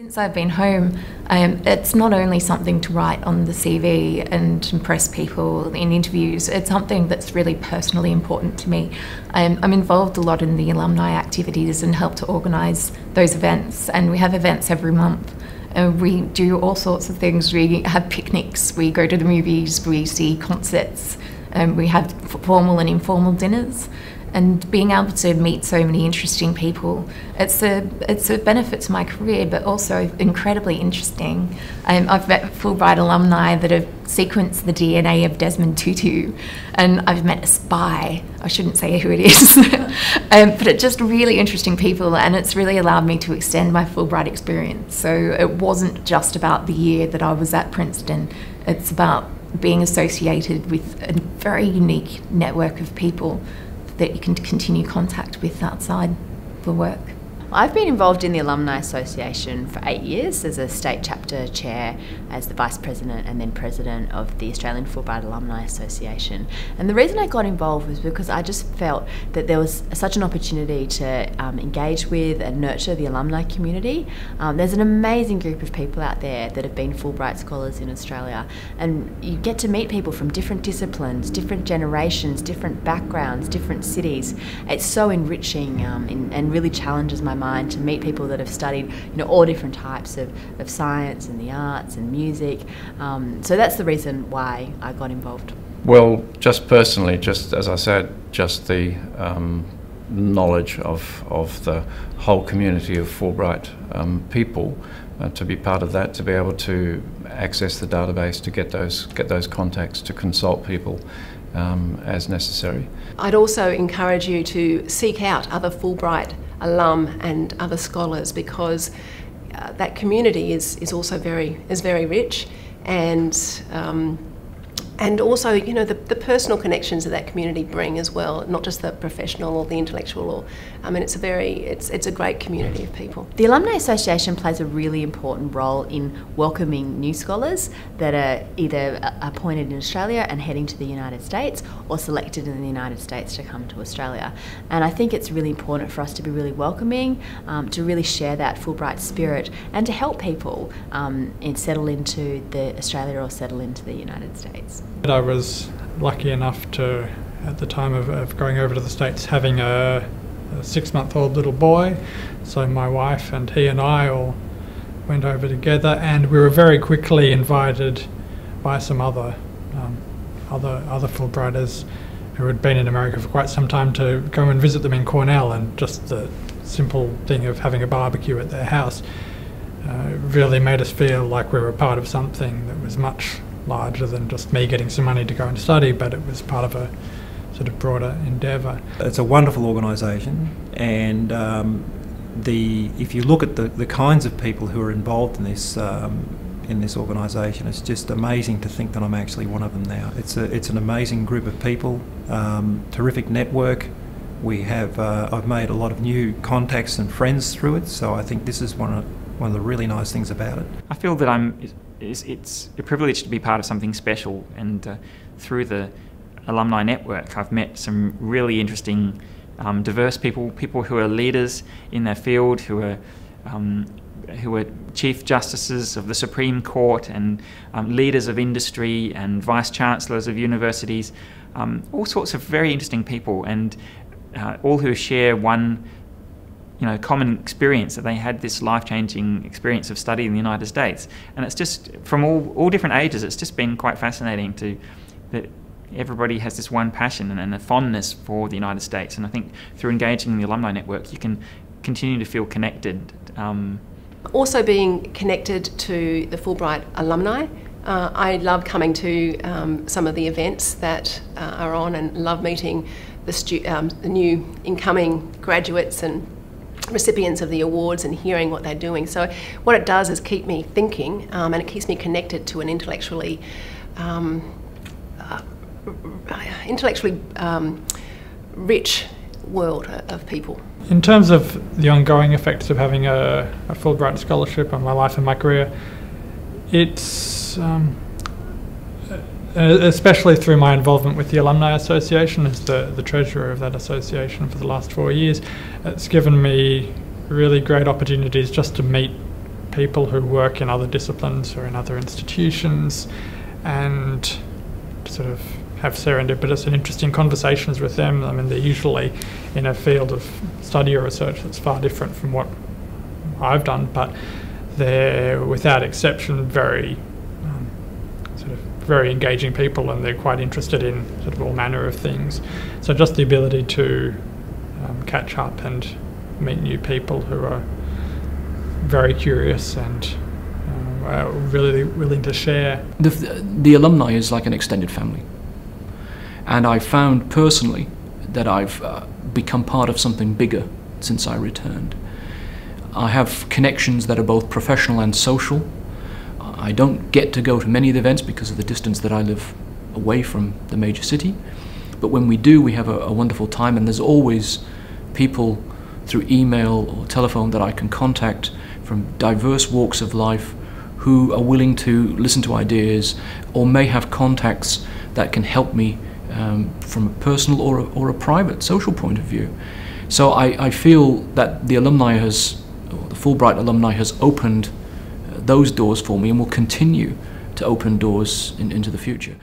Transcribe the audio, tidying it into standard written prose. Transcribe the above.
Since I've been home, it's not only something to write on the CV and impress people in interviews, it's something that's really personally important to me. I'm involved a lot in the alumni activities and help to organise those events, and we have events every month. We do all sorts of things. We have picnics, we go to the movies, we see concerts, we have formal and informal dinners. And being able to meet so many interesting people, it's a benefit to my career, but also incredibly interesting. I've met Fulbright alumni that have sequenced the DNA of Desmond Tutu, and I've met a spy. I shouldn't say who it is, but it's just really interesting people, and it's really allowed me to extend my Fulbright experience. So it wasn't just about the year that I was at Princeton, it's about being associated with a very unique network of people that you can continue contact with outside the work. I've been involved in the Alumni Association for 8 years as a state chapter chair, as the vice president and then president of the Australian Fulbright Alumni Association. And the reason I got involved was because I just felt that there was such an opportunity to engage with and nurture the alumni community. There's an amazing group of people out there that have been Fulbright scholars in Australia, and you get to meet people from different disciplines, different generations, different backgrounds, different cities. It's so enriching and really challenges my mind to meet people that have studied, all different types of science and the arts and music. So that's the reason why I got involved. Well, just personally, just as I said, just the knowledge of the whole community of Fulbright people, to be part of that, to be able to access the database, to get those contacts, to consult people as necessary. I'd also encourage you to seek out other Fulbright alum and other scholars, because that community is also very rich, and also the personal connections that that community bring as well, not just the professional or the intellectual. Or it's a great community of people. The Alumni Association plays a really important role in welcoming new scholars that are either appointed in Australia and heading to the United States, or selected in the United States to come to Australia. And I think it's really important for us to be really welcoming, to really share that Fulbright spirit, and to help people settle into Australia or settle into the United States. I was lucky enough to, at the time of going over to the States, having a 6-month-old little boy. So my wife and he and I all went over together, and we were very quickly invited by some other Fulbrighters who had been in America for quite some time to go and visit them in Cornell, and just the simple thing of having a barbecue at their house really made us feel like we were part of something that was much larger than just me getting some money to go and study, but it was part of a sort of broader endeavour. It's a wonderful organisation, and if you look at the kinds of people who are involved in this organisation, it's just amazing to think that I'm actually one of them now. It's an amazing group of people, terrific network. We have I've made a lot of new contacts and friends through it, so I think this is one of the really nice things about it. I feel that it's a privilege to be part of something special, and through the alumni network I've met some really interesting diverse people who are leaders in their field, who are Chief Justices of the Supreme Court, and leaders of industry, and Vice Chancellors of universities, all sorts of very interesting people, and all who share one common experience, that they had this life-changing experience of study in the United States. And it's just, from all different ages, it's just been quite fascinating that everybody has this one passion and a fondness for the United States. And I think through engaging in the alumni network, you can continue to feel connected. Also being connected to the Fulbright alumni, I love coming to some of the events that are on, and love meeting the new incoming graduates and recipients of the awards, and hearing what they're doing. So what it does is keep me thinking, and it keeps me connected to an intellectually rich world of people. In terms of the ongoing effects of having a Fulbright scholarship on my life and my career, it's especially through my involvement with the Alumni Association as the treasurer of that association for the last 4 years, it's given me really great opportunities just to meet people who work in other disciplines or in other institutions, and sort of have serendipitous and interesting conversations with them. I mean, they're usually in a field of study or research that's far different from what I've done, but they're, without exception, very very engaging people, and they're quite interested in sort of all manner of things. So just the ability to catch up and meet new people who are very curious and are really willing to share. The alumni is like an extended family, and I found personally that I've become part of something bigger since I returned. I have connections that are both professional and social. I don't get to go to many of the events because of the distance that I live away from the major city, but when we do, we have a wonderful time, and there's always people through email or telephone that I can contact from diverse walks of life who are willing to listen to ideas or may have contacts that can help me from a personal or a private social point of view. So I feel that the Fulbright alumni has opened those doors for me and will continue to open doors into the future.